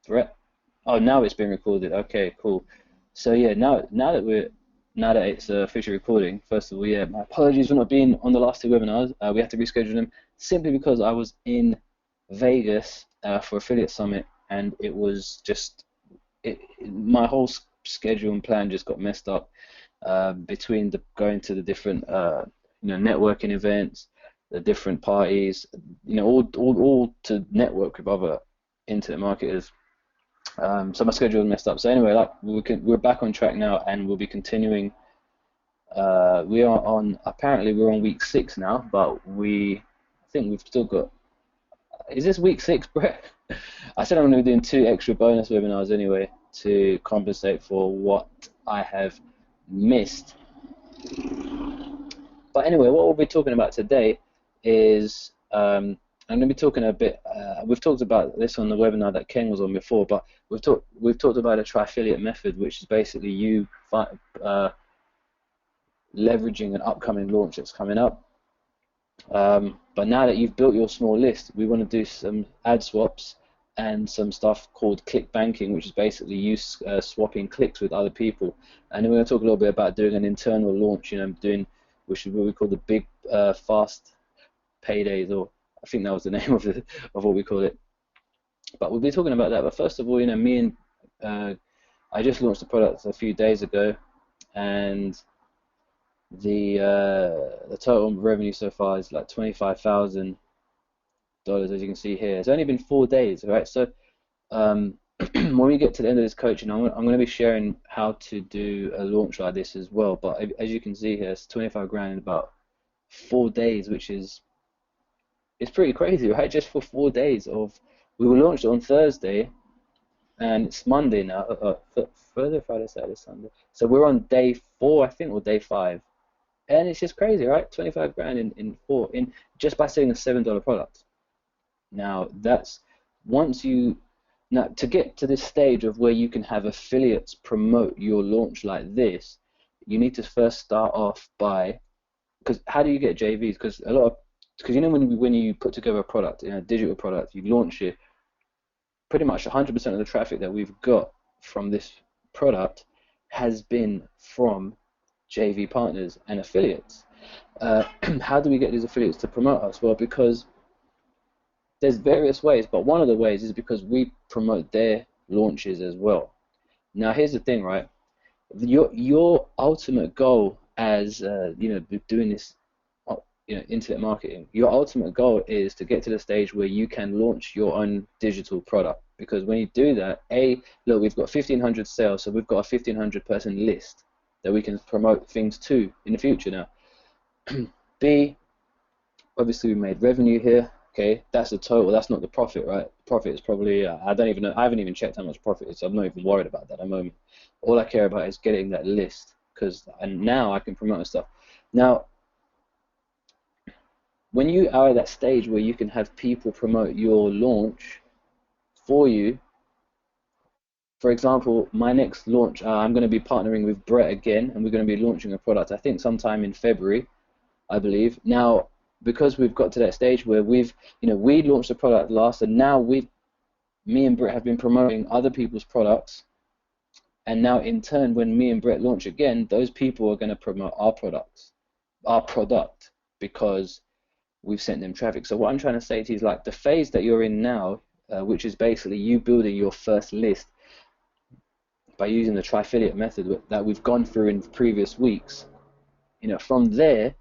Brett. Oh, now it's been recorded. Okay, cool. So yeah, now that it's officially recording. First of all, yeah, my apologies for not being on the last two webinars. We had to reschedule them simply because I was in Vegas for Affiliate Summit, and it was just my whole schedule and plan just got messed up between the going to the different networking events, the different parties, all to network with other internet marketers. So my schedule was messed up. So anyway, like we're back on track now, and we'll be continuing. We are on apparently we're on week 6 now, but I think we've still got. Is this week 6, Brett? I said I'm going to be doing 2 extra bonus webinars anyway to compensate for what I have missed. But anyway, what we'll be talking about today is I'm going to be talking a bit. We've talked about this on the webinar that Ken was on before, but we've talked about a tri-affiliate method, which is basically you leveraging an upcoming launch that's coming up. But now that you've built your small list, we want to do some ad swaps and some stuff called click banking, which is basically you swapping clicks with other people. And then we're going to talk a little bit about doing an internal launch, which is what we call the big fast paydays, or I think that was the name of what we call it. But we'll be talking about that. But first of all, me and I just launched the product a few days ago, and the total revenue so far is like $25,000, as you can see here. It's only been 4 days, right? So when we get to the end of this coaching, I'm going to be sharing how to do a launch like this as well. But as you can see here, it's 25 grand in about 4 days, which is it's pretty crazy, right? Just for 4 days we were launched on Thursday, and it's Monday now. Thursday, Friday, Saturday, Sunday. So we're on day 4, I think, or day 5, and it's just crazy, right? 25 grand in just by selling a $7 product. Now now to get to this stage of where you can have affiliates promote your launch like this, you need to first start off by, because how do you get JVs? Because when you put together a product, a digital product, you launch it, pretty much 100% of the traffic that we've got from this product has been from JV partners and affiliates. How do we get these affiliates to promote us? Well, because there's various ways, but one of the ways is because we promote their launches as well. Now, here's the thing, right? Your ultimate goal as doing this internet marketing, your ultimate goal is to get to the stage where you can launch your own digital product. Because when you do that, look, we've got 1,500 sales, so we've got a 1,500 person list that we can promote things to in the future. Now, B, obviously we made revenue here. Okay, that's the total. That's not the profit, right? Profit is probably I don't even know. I haven't even checked how much profit is. So I'm not even worried about that at the moment. All I care about is getting that list, and now I can promote and stuff. Now, when you are at that stage where you can have people promote your launch for you, for example, my next launch, I'm going to be partnering with Brett again, and we're going to be launching a product, I think sometime in February, I believe. Now, because we've got to that stage where we launched the product last, and now me and Brett have been promoting other people's products, and now in turn, when me and Brett launch again, those people are going to promote our product, because we've sent them traffic. So what I'm trying to say to you is, like, the phase that you're in now, which is basically you building your first list by using the tri-affiliate method that we've gone through in previous weeks, from there,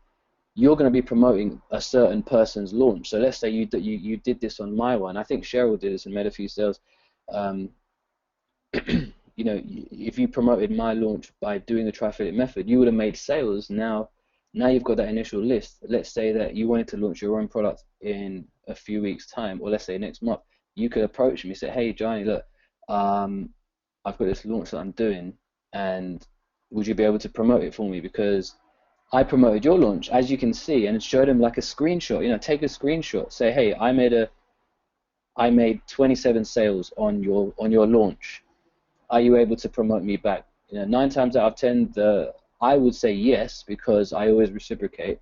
you're going to be promoting a certain person's launch. So let's say you did this on my one. I think Cheryl did this and made a few sales. If you promoted my launch by doing the tri-affiliate method, you would have made sales. Now you've got that initial list. Let's say that you wanted to launch your own product in a few weeks' time, or let's say next month. You could approach me and say, hey, Johnny, look, I've got this launch that I'm doing, and would you be able to promote it for me? Because I promoted your launch, as you can see, and showed them like a screenshot. Take a screenshot. Say, hey, I made 27 sales on your launch. Are you able to promote me back? 9 times out of 10, I would say yes, because I always reciprocate.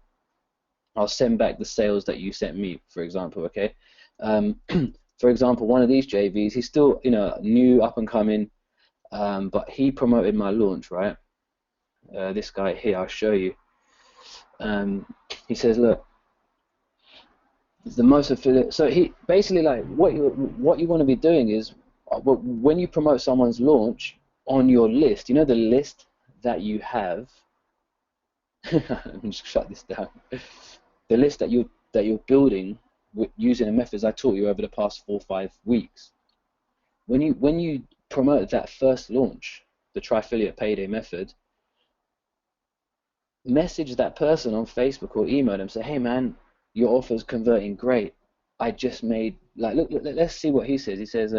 I'll send back the sales that you sent me, for example. Okay. for example, one of these JVs, he's still, new, up and coming, but he promoted my launch, right? This guy here, I'll show you. He says, look, the most affiliate. So he basically, like, what you want to be doing is, when you promote someone's launch on your list, the list that you have. Let me just shut this down. The list that you're building using the methods I taught you over the past 4 or 5 weeks. When you promote that first launch, the Tri-Affiliate Payday method, message that person on Facebook or email them, say, hey man, your offer's converting great. I just made, like, look, let's see what he says. He says,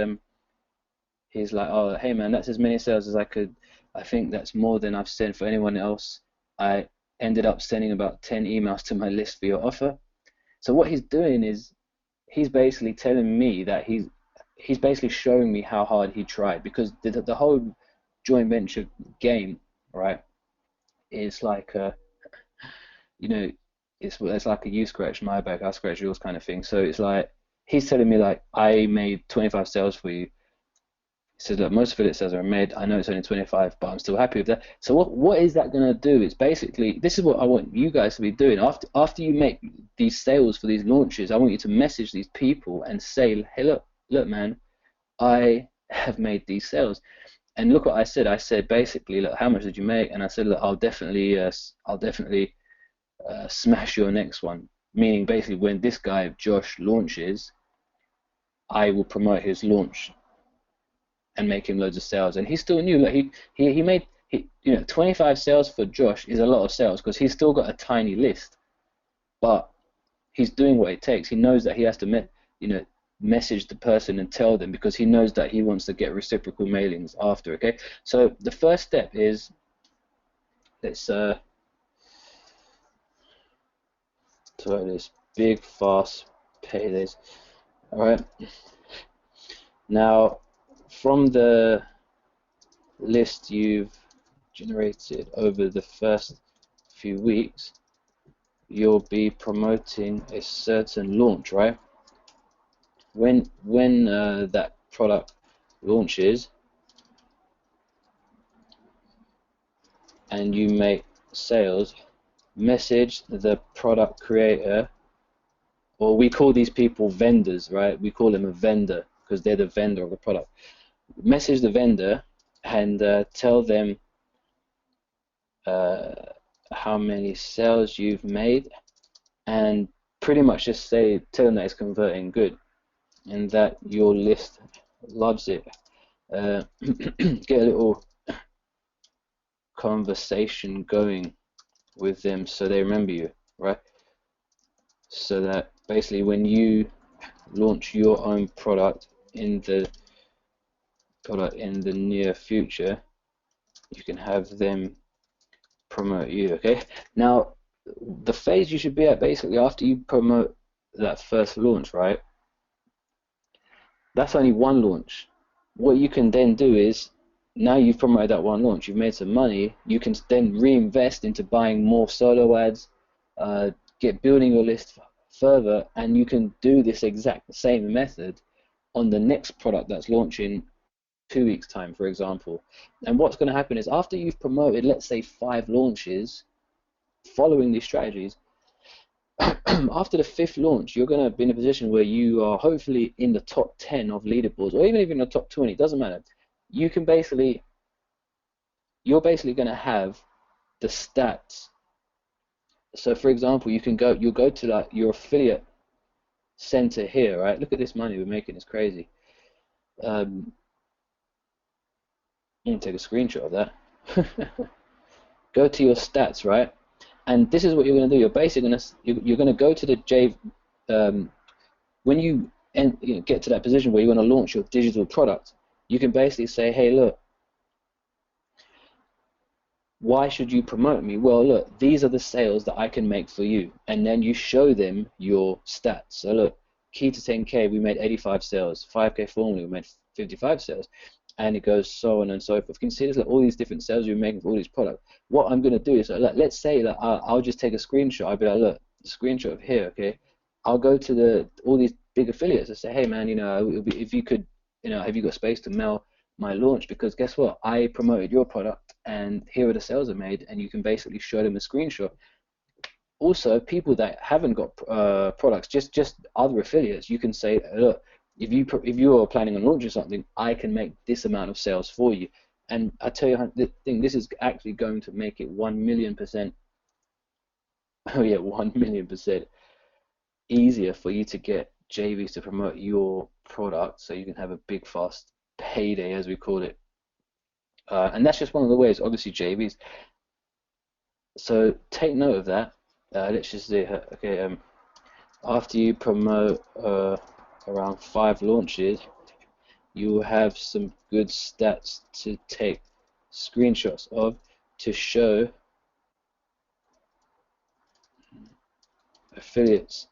he's like, oh, hey man, that's as many sales as I could. I think that's more than I've sent for anyone else. I ended up sending about 10 emails to my list for your offer. So what he's doing is, he's basically telling me that he's basically showing me how hard he tried, because the whole joint venture game, right, is like it's like a you scratch my back, I scratch yours kind of thing. So it's like, he's telling me, like, I made 25 sales for you. He says, look, most affiliate sales are made. I know it's only 25, but I'm still happy with that. So what is that going to do? It's basically, this is what I want you guys to be doing. After you make these sales for these launches, I want you to message these people and say, hey, look, man, I have made these sales. And look what I said. I said, basically, look, how much did you make? And I said, look, I'll definitely smash your next one. Meaning, basically, when this guy Josh launches, I will promote his launch and make him loads of sales. And he's still new. Like, he made 25 sales for Josh is a lot of sales, because he's still got a tiny list, but he's doing what it takes. He knows that he has to message the person and tell them, because he knows that he wants to get reciprocal mailings after. Okay, so the first step is, let's try this big fast paydays. All right, now from the list you've generated over the first few weeks, you'll be promoting a certain launch, right? When that product launches and you make sales, message the product creator, or we call these people vendors, right? We call them a vendor because they're the vendor of the product. Message the vendor and tell them how many sales you've made, and pretty much just tell them that it's converting good and that your list loves it. Get a little conversation going with them so they remember you, right? So that basically when you launch your own product in the near future, you can have them promote you. Okay, now the phase you should be at, basically after you promote that first launch, right, that's only one launch. What you can then do is, now you've promoted that one launch, you've made some money, you can then reinvest into buying more solo ads, building your list further, and you can do this exact same method on the next product that's launching 2 weeks time, for example. And what's going to happen is, after you've promoted, let's say 5 launches following these strategies, after the 5th launch, you're going to be in a position where you are hopefully in the top 10 of leaderboards, or even in the top 20, it doesn't matter. You're basically going to have the stats. So for example, you'll go to like your affiliate center here, right? Look at this money we're making, it's crazy. I'm gonna take a screenshot of that. Go to your stats, right? And this is what you're going to do. You're basically going to go to the when you get to that position where you want to launch your digital product, you can basically say, hey, look, why should you promote me? Well, look, these are the sales that I can make for you. And then you show them your stats. So look, key to 10K, we made 85 sales. 5K formally, we made 55 sales. And it goes so on and so forth. You can see there's like all these different sales you're making for all these products. What I'm going to do is, like, let's say that I'll just take a screenshot. I'll be like, look, the screenshot of here, okay? I'll go to all these big affiliates and say, hey man, if you could, have you got space to mail my launch? Because guess what? I promoted your product and here are the sales I made, and you can basically show them a screenshot. Also, people that haven't got products, just other affiliates, you can say, look, if you are planning on launching something, I can make this amount of sales for you. And I tell you, the thing, this is actually going to make it 1,000,000%. Oh yeah, 1,000,000% easier for you to get JVs to promote your product, so you can have a big fast payday, as we call it. And that's just one of the ways, obviously, JVs. So take note of that. Let's just see. Okay, after you promote around 5 launches, you will have some good stats to take screenshots of to show affiliates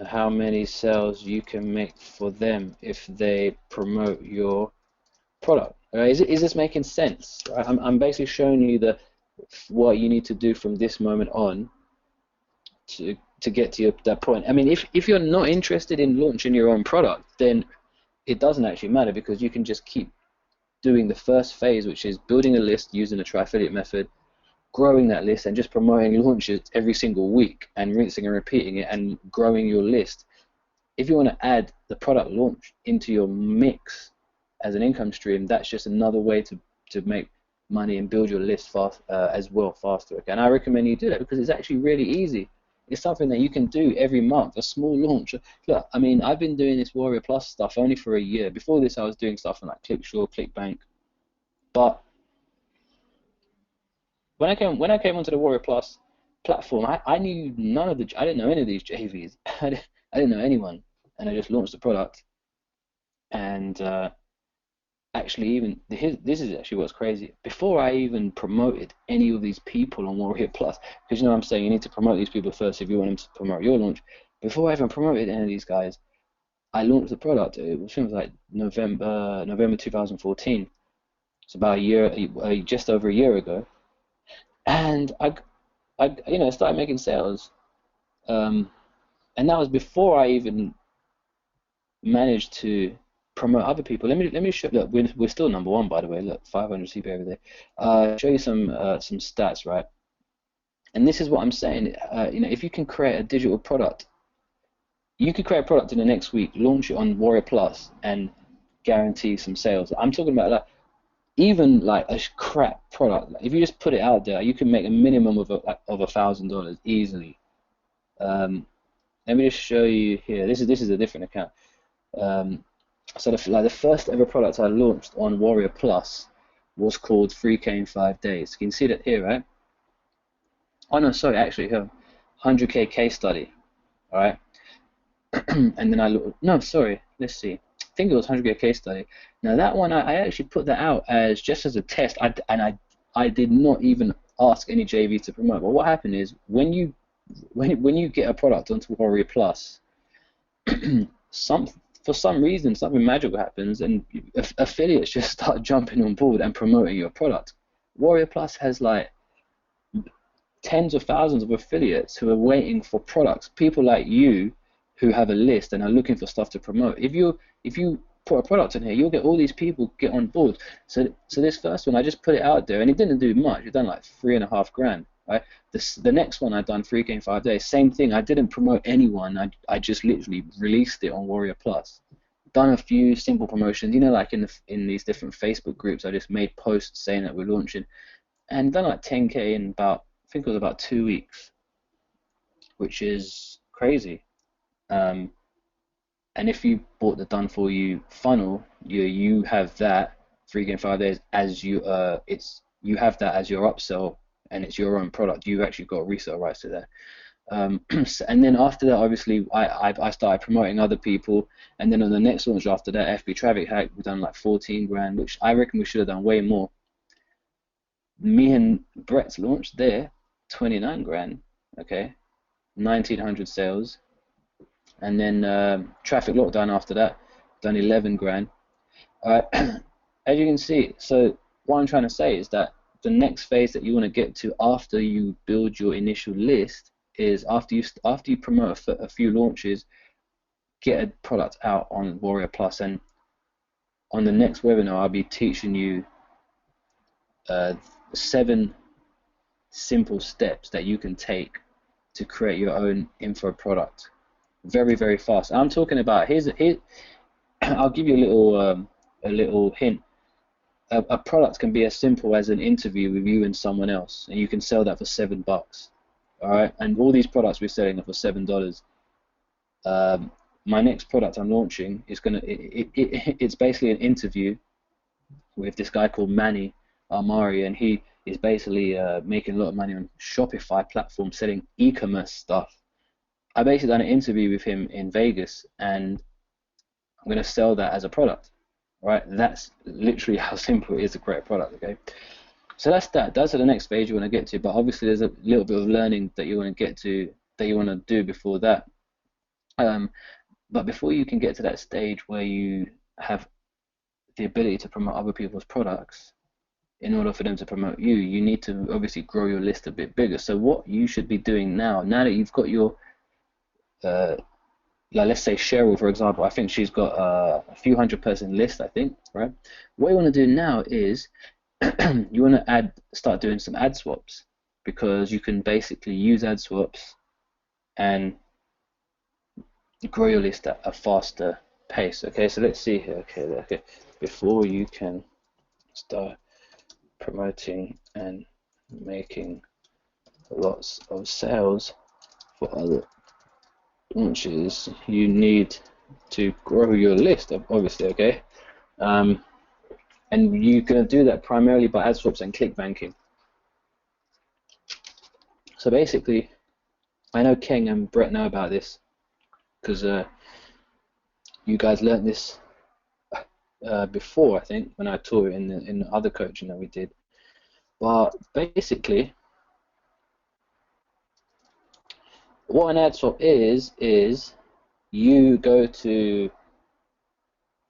how many sales you can make for them if they promote your product. Is this making sense? I'm basically showing you what you need to do from this moment on to get to that point. I mean, if you're not interested in launching your own product, then it doesn't actually matter, because you can just keep doing the first phase, which is building a list using the tri-affiliate method, growing that list, and just promoting launches every single week and rinsing and repeating it and growing your list. If you want to add the product launch into your mix as an income stream, that's just another way to make money and build your list fast as well, faster. Okay? And I recommend you do that because it's actually really easy. It's something that you can do every month, a small launch. Look, I mean, I've been doing this Warrior Plus stuff only for a year. Before this, I was doing stuff on like ClickSure, ClickBank. But when I came onto the Warrior Plus platform, I knew I didn't know any of these JVs. I didn't know anyone, and I just launched the product. And actually, even this is actually what's crazy. Before I even promoted any of these people on Warrior Plus, because what I'm saying, you need to promote these people first if you want them to promote your launch. Before I even promoted any of these guys, I launched the product. It was like November 2014. It's about a year, just over a year ago, and I started making sales, and that was before I even managed to promote other people. Let me show. Look, we're still number 1, by the way. Look, 500 CP every day. Show you some stats, right? And this is what I'm saying. If you can create a digital product, you could create a product in the next week, launch it on Warrior Plus, and guarantee some sales. I'm talking about like even like a crap product. Like, if you just put it out there, you can make a minimum of $1,000 easily. Let me just show you here. This is a different account. So the first ever product I launched on Warrior Plus was called 3K in 5 days. You can see that here, right? Oh no, sorry, actually here, 100K case study. All right. And then let's see. I think it was 100K case study. Now that one, I actually put that out just as a test. I did not even ask any JV to promote. But what happened is when you get a product onto Warrior Plus, for some reason something magical happens, and affiliates just start jumping on board and promoting your product. Warrior Plus has like tens of thousands of affiliates who are waiting for products. People like you who have a list and are looking for stuff to promote. If you put a product in here, you'll get all these people get on board. So this first one, I just put it out there, and it didn't do much. It done like 3.5 grand. Right? The next one I done 3K in 5 days. Same thing. I didn't promote anyone. I just literally released it on Warrior Plus. Done a few simple promotions. Like in these different Facebook groups, I just made posts saying that we're launching, and done like 10K in I think it was about 2 weeks, which is crazy. And if you bought the done for you funnel, you have that 3K in 5 days as you have that as your upsell, and it's your own product. You've actually got resale rights to that. And then after that, obviously, I started promoting other people, and then on the next launch after that, FB Traffic Hack, we done like 14 grand, which I reckon we should have done way more. Me and Brett's launch there, 29 grand, okay, 1,900 sales, and then Traffic Lockdown after that, done 11 grand. As you can see, so what I'm trying to say is that the next phase that you want to get to after you build your initial list is after you promote a few launches, get a product out on Warrior Plus. And on the next webinar, I'll be teaching you 7 simple steps that you can take to create your own info product very, very fast. I'm talking about I'll give you a little hint. A product can be as simple as an interview with you and someone else, and you can sell that for $7. All right, and all these products we're selling are for $7. My next product I'm launching is it's basically an interview with this guy called Manny Armari, and he is basically making a lot of money on Shopify platform selling e-commerce stuff. I basically done an interview with him in Vegas, and I'm going to sell that as a product. Right? That's literally how simple it is to create a product. Okay, so that's that. That's the next stage you want to get to, but obviously there's a little bit of learning that you want to get to, that you want to do before that. But before you can get to that stage where you have the ability to promote other people's products, in order for them to promote you, you need to obviously grow your list a bit bigger. So what you should be doing now that you've got your, like let's say Cheryl, for example, I think she's got a few hundred-person list, I think, right? What you want to do now is you want to start doing some ad swaps, because you can basically use ad swaps and grow your list at a faster pace. Okay, so let's see here. Okay. Before you can start promoting and making lots of sales for other launches, you need to grow your list, obviously. Okay, and you're going to do that primarily by ad swaps and click banking. So basically, I know King and Brett know about this, because you guys learned this before, I think, when I taught in the other coaching that we did. But basically, what an ad swap is you go to,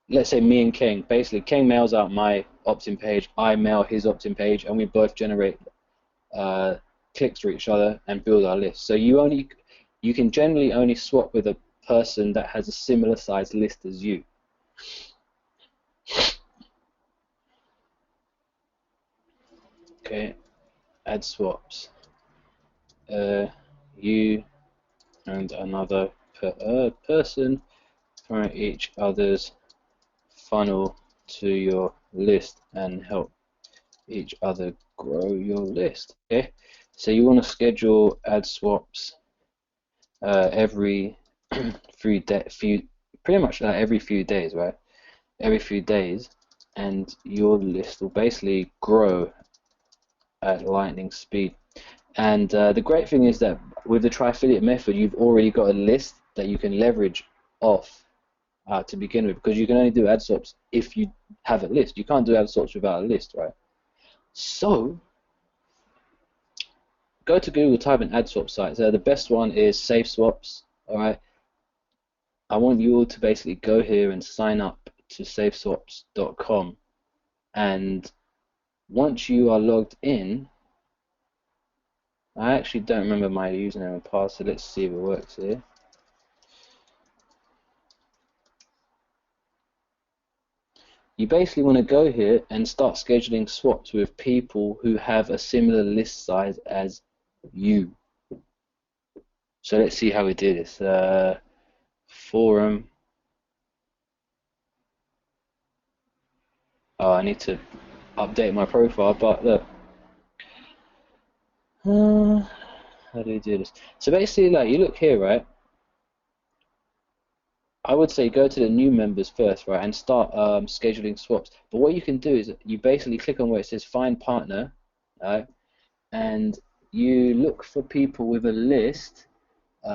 let's say me and King. Basically, King mails out my opt-in page, I mail his opt-in page, and we both generate clicks for each other and build our list. So you can generally only swap with a person that has a similar size list as you. Okay, ad swaps. You and another person from each other's funnel to your list and help each other grow your list. Okay, so you want to schedule ad swaps every pretty much every few days, right? Every few days, and your list will basically grow at lightning speed. And the great thing is that with the Tri-Affiliate method, you've already got a list that you can leverage off to begin with, because you can only do ad swaps if you have a list. You can't do ad swaps without a list, right? So go to Google, type in ad swap sites. The best one is SafeSwaps. All right. I want you all to basically go here and sign up to SafeSwaps.com, and once you are logged in, I actually don't remember my username and password. Let's see if it works here. You basically want to go here and start scheduling swaps with people who have a similar list size as you. So let's see how we do this. Forum. Oh, I need to update my profile, but look. How do we do this? So basically, like, you look here, right? I would say go to the new members first, right, and start scheduling swaps. But what you can do is you basically click on where it says Find Partner, right, and you look for people with a list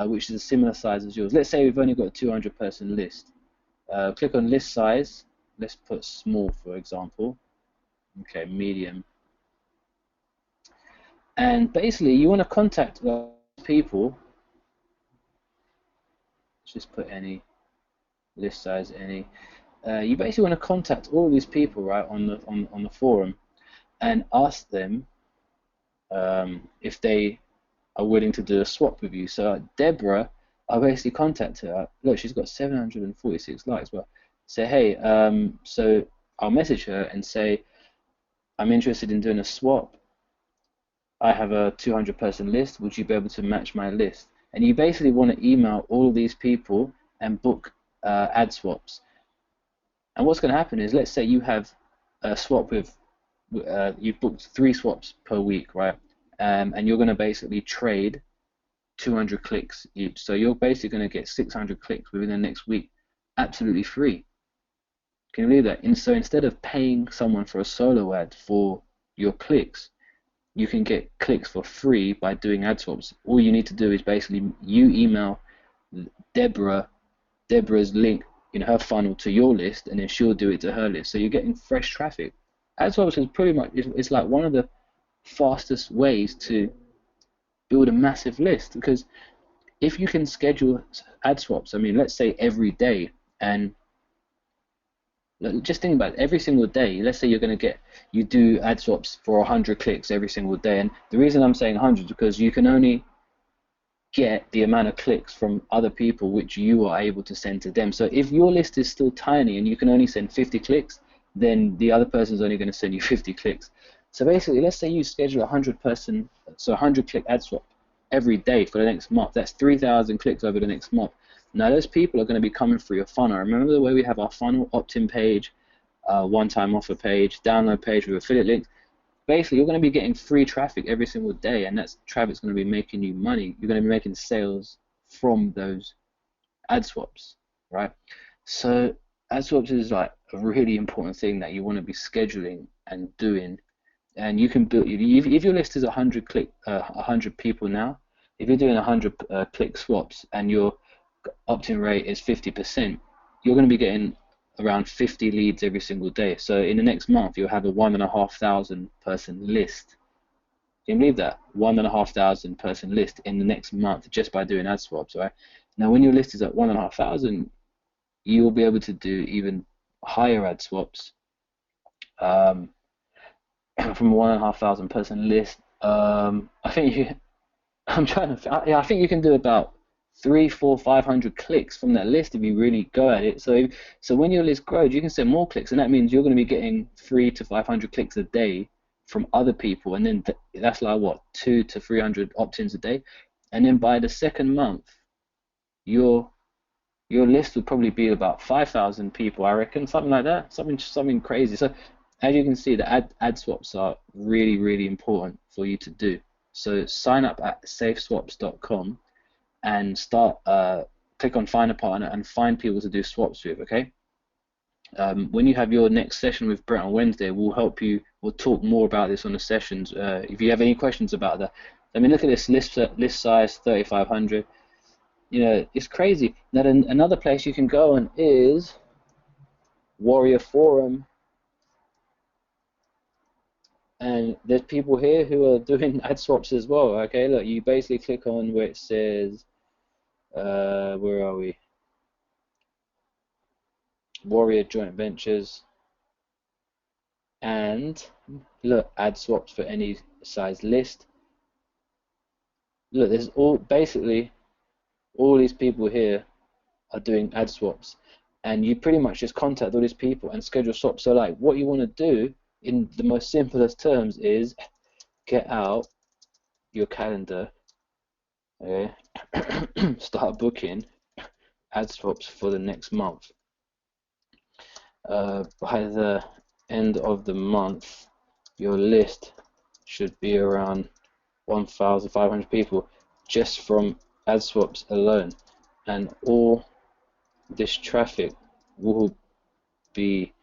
which is a similar size as yours. Let's say we've only got a 200-person list. Click on List Size. Let's put small, for example. Okay, medium. And basically, you want to contact those people. Let's just put any. List size any. You basically want to contact all these people, right, on the forum, and ask them if they are willing to do a swap with you. So Deborah I basically contact her. Look, she's got 746 likes. Well, say, hey, so I'll message her and say, I'm interested in doing a swap. I have a 200 person list. Would you be able to match my list? And you basically want to email all these people and book ad swaps. And what's going to happen is, let's say you have a swap with, you've booked 3 swaps per week, right? And you're going to basically trade 200 clicks each. So you're basically going to get 600 clicks within the next week, absolutely free. Can you believe that? And so instead of paying someone for a solo ad for your clicks, you can get clicks for free by doing ad swaps. All you need to do is basically you email Deborah's link in her funnel to your list, and then she'll do it to her list. So you're getting fresh traffic. Ad swaps is pretty much, it's like one of the fastest ways to build a massive list, because if you can schedule ad swaps, I mean, let's say every day, and just think about it, every single day, let's say you do ad swaps for 100 clicks every single day. And the reason I'm saying 100 is because you can only get the amount of clicks from other people which you are able to send to them. So if your list is still tiny and you can only send 50 clicks, then the other person is only going to send you 50 clicks. So basically, let's say you schedule a 100 click ad swap every day for the next month. That's 3,000 clicks over the next month. Now those people are going to be coming through your funnel. Remember the way we have our funnel: opt-in page, one-time offer page, download page with affiliate links. Basically, you're going to be getting free traffic every single day, and that traffic's going to be making you money. You're going to be making sales from those ad swaps, right? So ad swaps is like a really important thing that you want to be scheduling and doing. And you can build, if your list is 100 people now, if you're doing 100 click swaps and your opt-in rate is 50%, you're going to be getting around 50 leads every single day. So in the next month, you'll have a 1,500 person list. Can you believe that? 1,500 person list in the next month just by doing ad swaps, right? Now, when your list is at 1,500, you'll be able to do even higher ad swaps from a 1,500 person list. I think you, I'm trying to, yeah, I think you can do about 3, 4, 500 clicks from that list if you really go at it. So when your list grows, you can send more clicks, and that means you're going to be getting 300 to 500 clicks a day from other people, and then that's like what, 200 to 300 opt-ins a day, and then by the second month, your list would probably be about 5,000 people, I reckon, something like that, something crazy. So as you can see, the ad swaps are really, really important for you to do. So sign up at safeswaps.com and start, click on find a partner and find people to do swaps with, okay? When you have your next session with Brett on Wednesday, we'll talk more about this on the sessions. If you have any questions about that, I mean, look at this list size, 3,500. You know, it's crazy. Now, another place you can go on is Warrior Forum. And there's people here who are doing ad swaps as well. Okay, look, you basically click on where it says, where are we? Warrior Joint Ventures. And look, ad swaps for any size list. Look, there's basically all these people here are doing ad swaps. And you pretty much just contact all these people and schedule swaps. So like what you want to do in the most simplest terms is get out your calendar, okay? Start booking ad swaps for the next month. By the end of the month, your list should be around 1,500 people just from ad swaps alone, and all this traffic will be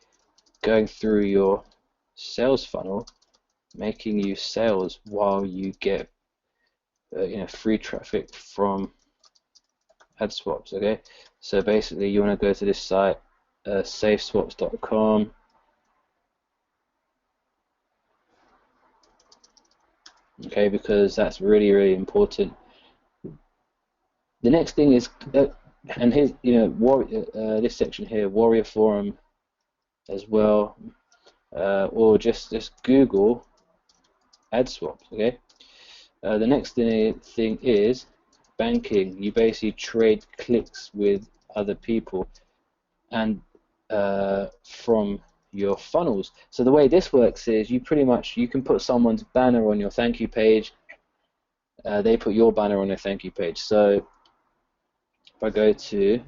going through your sales funnel, making you sales while you get free traffic from ad swaps. Okay, so basically you want to go to this site, safeswaps.com, okay, because that's really, really important. The next thing is, and here's, this section here, Warrior Forum as well, or just Google ad swaps. Okay. The next thing is banking, you basically trade clicks with other people and from your funnels. So the way this works is you can put someone's banner on your thank you page. They put your banner on their thank you page. So if I go to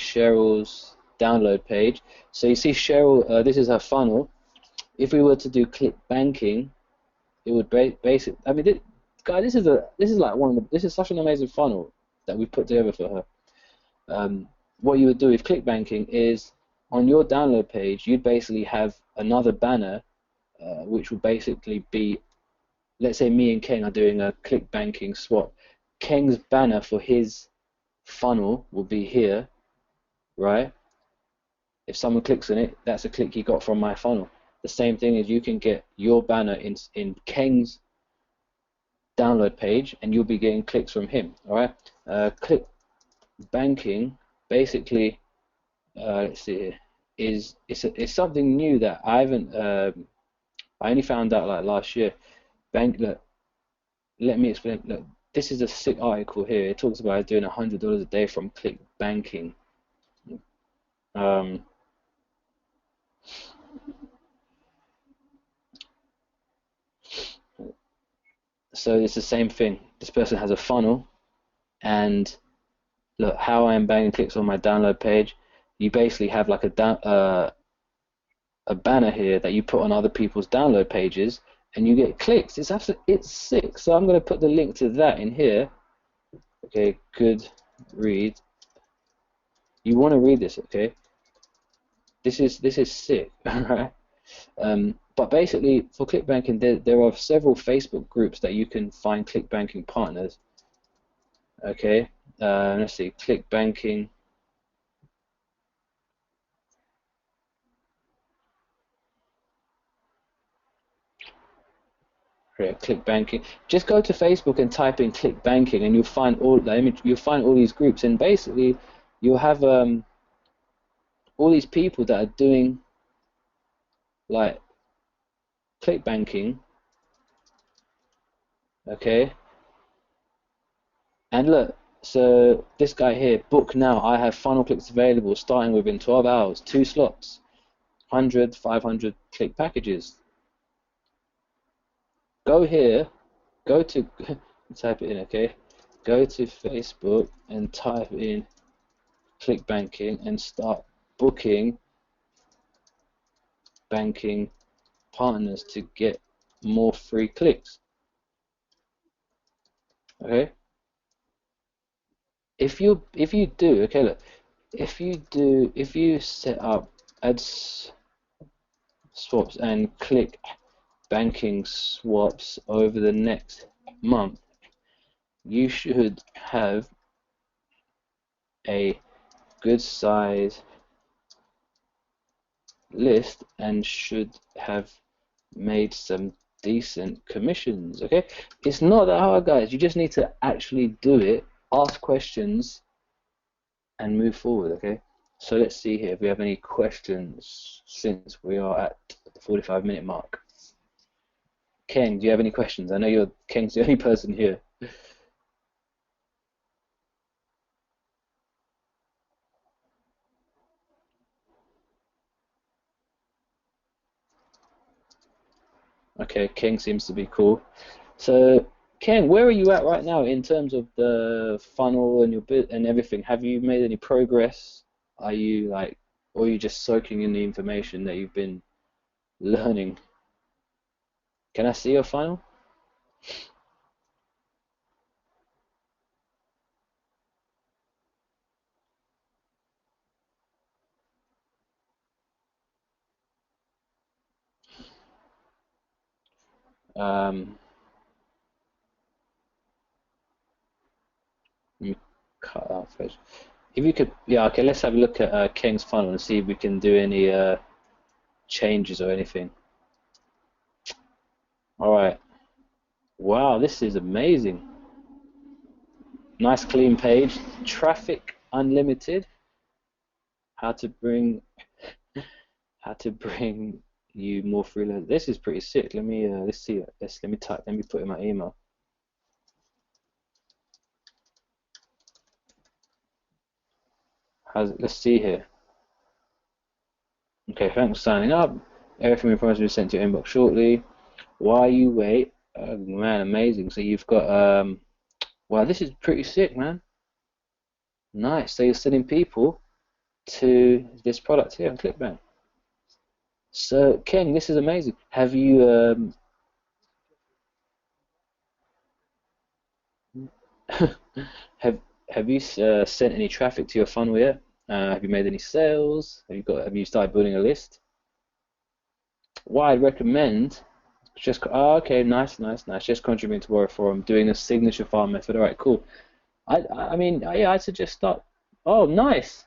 Cheryl's download page, so you see Cheryl, this is her funnel. If we were to do click banking, it would basically, I mean, this is such an amazing funnel that we put together for her. What you would do with click banking is on your download page, you'd basically have another banner, which would basically be, let's say me and Ken are doing a click banking swap. Ken's banner for his funnel will be here, right? If someone clicks on it, that's a click he got from my funnel. The same thing is you can get your banner in Ken's download page, and you'll be getting clicks from him. All right. Click banking basically, let's see here, it's something new that I haven't. I only found out like last year. Look, let me explain. Look, this is a sick article here. It talks about doing $100 a day from click banking. So it's the same thing. This person has a funnel, and look how I am banging clicks on my download page. You basically have like a banner here that you put on other people's download pages, and you get clicks. It's sick. So I'm going to put the link to that in here. Okay, good read. You want to read this, okay? This is sick, right? But basically, for ClickBanking, there are several Facebook groups that you can find ClickBanking partners. Okay, let's see, ClickBanking. Yeah, ClickBanking. Just go to Facebook and type in ClickBanking, and you'll find all these groups, and basically, you'll have all these people that are doing like ClickBanking. Okay. And look, so this guy here, book now. I have funnel clicks available starting within 12 hours, 2 slots, 100, 500 click packages. Go here, go to, type it in, okay? Go to Facebook and type in click banking and start booking banking partners to get more free clicks. Okay? If you do, okay, look, if you set up ads swaps and click banking swaps over the next month, you should have a good size list and should have made some decent commissions. Okay, it's not that hard, guys. You just need to actually do it, ask questions, and move forward. Okay, so let's see here if we have any questions since we are at the 45-minute mark. Ken, do you have any questions? I know Ken's the only person here. Okay, Ken seems to be cool. So, Ken, where are you at right now in terms of the funnel and your bit and everything? Have you made any progress? Are you or are you just soaking in the information that you've been learning? Can I see your funnel? Let me cut out first. If you could, yeah, okay, let's have a look at Ken's funnel and see if we can do any changes or anything. All right. Wow, this is amazing. Nice clean page. Traffic unlimited. How to bring you more freelance. This is pretty sick. Let me let's see it. Let me type. Let me put in my email. Let's see here. Okay, thanks for signing up. Everything we promised will be sent to your inbox shortly. While you wait, man, amazing. So you've got wow, this is pretty sick, man. Nice. So you're sending people to this product here on ClickBank. So Ken, this is amazing. Have have you sent any traffic to your funnel yet? Have you made any sales? Have you started building a list? What I'd recommend just okay, nice. Just contributing to Warrior Forum, doing a signature file method. All right, cool. I mean, yeah, I'd suggest start. Oh, nice.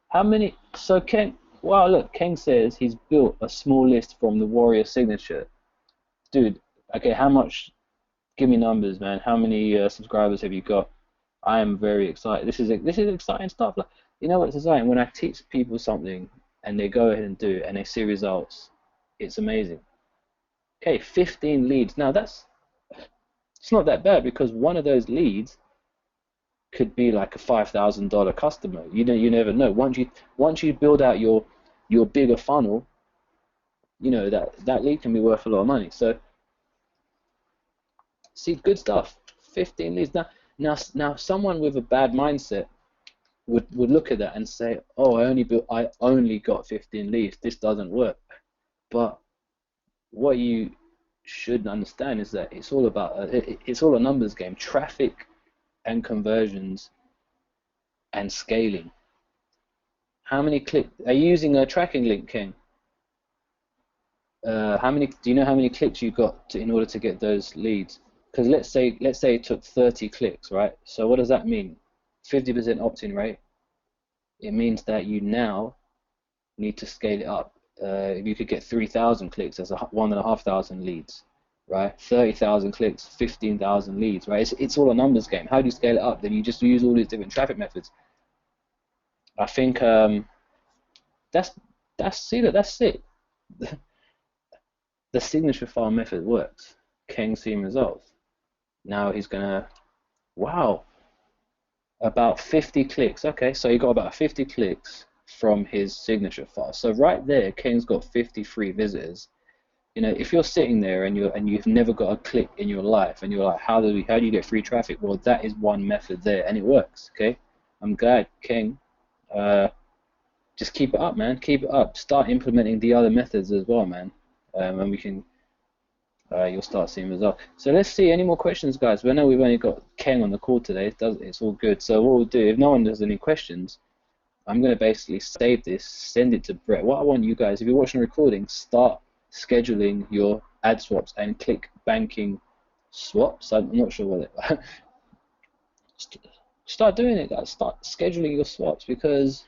How many? So Ken, wow, look, Ken says he's built a small list from the Warrior signature. Dude, okay, how much? Give me numbers, man. How many subscribers have you got? I am very excited. This is exciting stuff. Like, you know what's exciting? When I teach people something and they go ahead and do it and they see results, it's amazing. Okay, 15 leads. Now it's not that bad because one of those leads could be like a $5,000 customer. You never know. Once you build out your bigger funnel, you know that lead can be worth a lot of money. So see, good stuff. 15 leads. Now someone with a bad mindset would look at that and say, "Oh, I only got 15 leads. This doesn't work." But what you should understand is that it's all about it's all a numbers game. Traffic and conversions and scaling. How many click? Are you using a tracking link, King? How many? Do you know how many clicks you got in order to get those leads? Because let's say it took 30 clicks, right? So what does that mean? 50% opt-in rate. It means that you now need to scale it up. If you could get 3,000 clicks, that's 1,500 leads, right? 30,000 clicks, 15,000 leads, right? It's all a numbers game. How do you scale it up? Then you just use all these different traffic methods. I think that's that's it. The signature file method works. King's seeing results. Now he's gonna, wow, about 50 clicks. Okay, so he got about 50 clicks from his signature file. So right there, King's got 53 visitors. You know, if you're sitting there and you've never got a click in your life, and you're like, how do you get free traffic? Well, that is one method there, and it works. Okay, I'm glad, King. Just keep it up, man. Keep it up. Start implementing the other methods as well, man. And we can, you'll start seeing results. So let's see. Any more questions, guys? We know we've only got Ken on the call today. It's all good. So what we'll do, if no one has any questions, I'm going to basically save this, send it to Brett. What I want you guys, if you're watching a recording, start scheduling your ad swaps and click banking swaps. I'm not sure what it. Start doing it, guys. Start scheduling your swaps because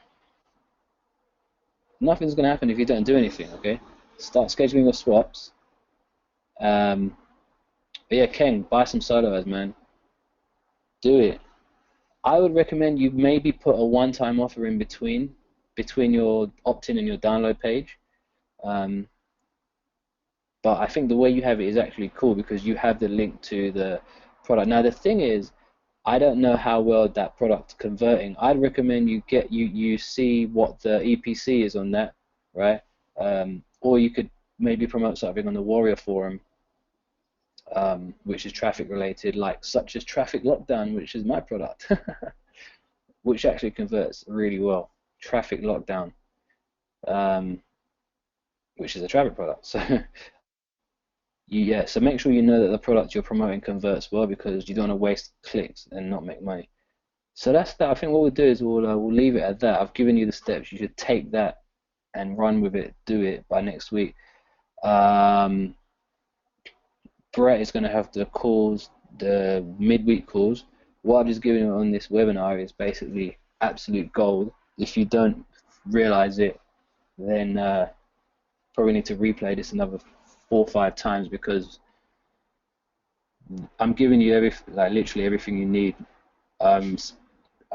nothing's going to happen if you don't do anything. Okay. Start scheduling your swaps. But yeah, Ken, buy some solo ads, man. Do it. I would recommend you maybe put a one-time offer in between your opt-in and your download page. But I think the way you have it is actually cool because you have the link to the product. Now the thing is, I don't know how well that product's converting. I'd recommend you see what the EPC is on that, right? Or you could maybe promote something on the Warrior Forum, which is traffic related, such as Traffic Lockdown, which is my product, which actually converts really well. Traffic Lockdown, which is a traffic product. So so make sure you know that the product you're promoting converts well because you don't want to waste clicks and not make money. So that's that. I think what we'll do is we'll leave it at that. I've given you the steps. You should take that and run with it. Do it by next week. Brett is going to have the calls, the midweek calls. What I've just given you on this webinar is basically absolute gold. If you don't realize it, then probably need to replay this another 4 or 5 times because I'm giving you literally everything you need. I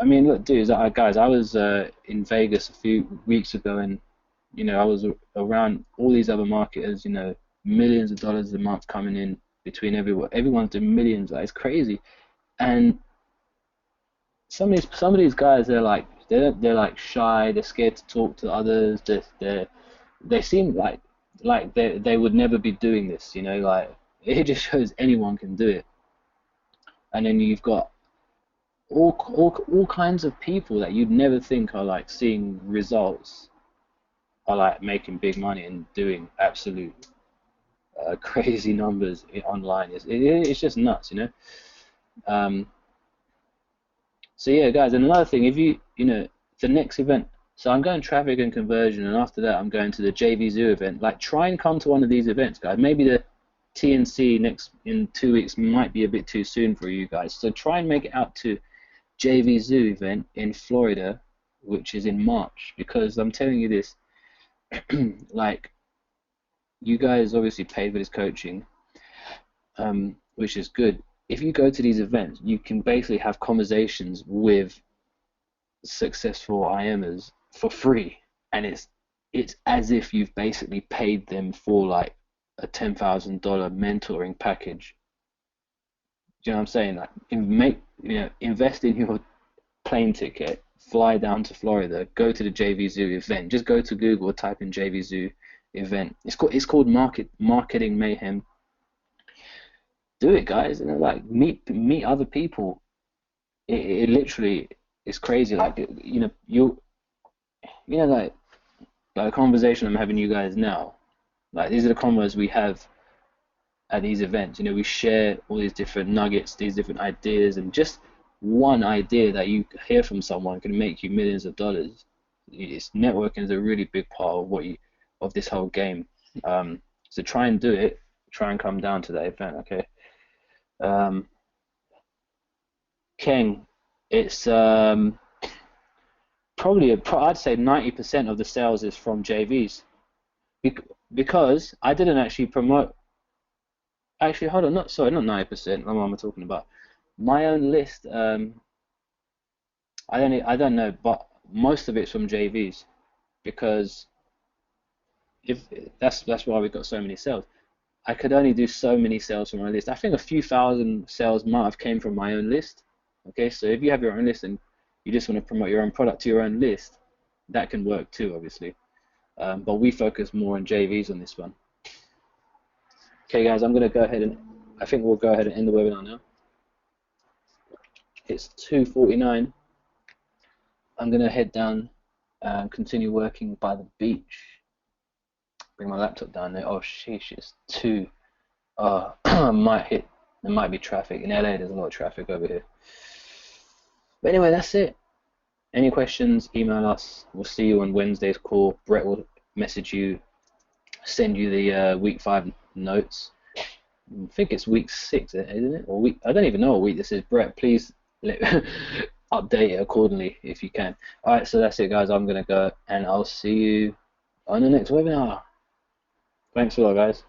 mean, look, dudes, guys, I was in Vegas a few weeks ago, and I was around all these other marketers, millions of dollars a month coming in between everyone. Everyone's doing millions. Like, it's crazy. And some of these guys, they're like shy. They're scared to talk to others. They seem like they would never be doing this. Like, it just shows anyone can do it. And then you've got all kinds of people that you'd never think are like seeing results, are like making big money and doing absolute crazy numbers online. It's just nuts. Um, so yeah, guys, and another thing, if the next event, so I'm going traffic and conversion, and after that I'm going to the JVZoo event. Like, try and come to one of these events, guys. Maybe the TNC next in 2 weeks might be a bit too soon for you guys. So try and make it out to JVZoo event in Florida, which is in March, because I'm telling you this, like, you guys obviously paid for this coaching, which is good. If you go to these events, you can basically have conversations with successful IMers for free, and it's as if you've basically paid them for like a $10,000 mentoring package. Do you know what I'm saying? Like, invest in your plane ticket, fly down to Florida, go to the JVZoo event. Just go to Google, type in JVZoo event. It's called Marketing Mayhem. Do it, guys, and like meet other people. It literally is crazy. Like, like the conversation I'm having you guys now. Like, these are the convos we have at these events. We share all these different nuggets, these different ideas, and just one idea that you hear from someone can make you millions of dollars. Networking is a really big part of this whole game. So try and do it. Try and come down to that event, okay? King, it's I'd say 90% of the sales is from JVs, because I didn't actually promote. Actually, hold on, not 90%. What am I talking about? My own list. I don't know, but most of it's from JVs, because if that's why we got so many sales. I could only do so many sales from my list. I think a few thousand sales might have came from my own list. Okay, so if you have your own list and you just want to promote your own product to your own list, that can work too, obviously. But we focus more on JVs on this one. Okay, guys, I think we'll go ahead and end the webinar now. It's 2:49. I'm going to head down and continue working by the beach. Bring my laptop down there. Oh, sheesh, it's 2. There might be traffic. In LA, there's a lot of traffic over here. But anyway, that's it. Any questions, email us. We'll see you on Wednesday's call. Brett will message you, send you the week 5 notes. I think it's week 6, isn't it? Or I don't even know what week this is. Brett, please update it accordingly if you can. Alright, so that's it, guys. I'm going to go, and I'll see you on the next webinar. Thanks a lot, guys.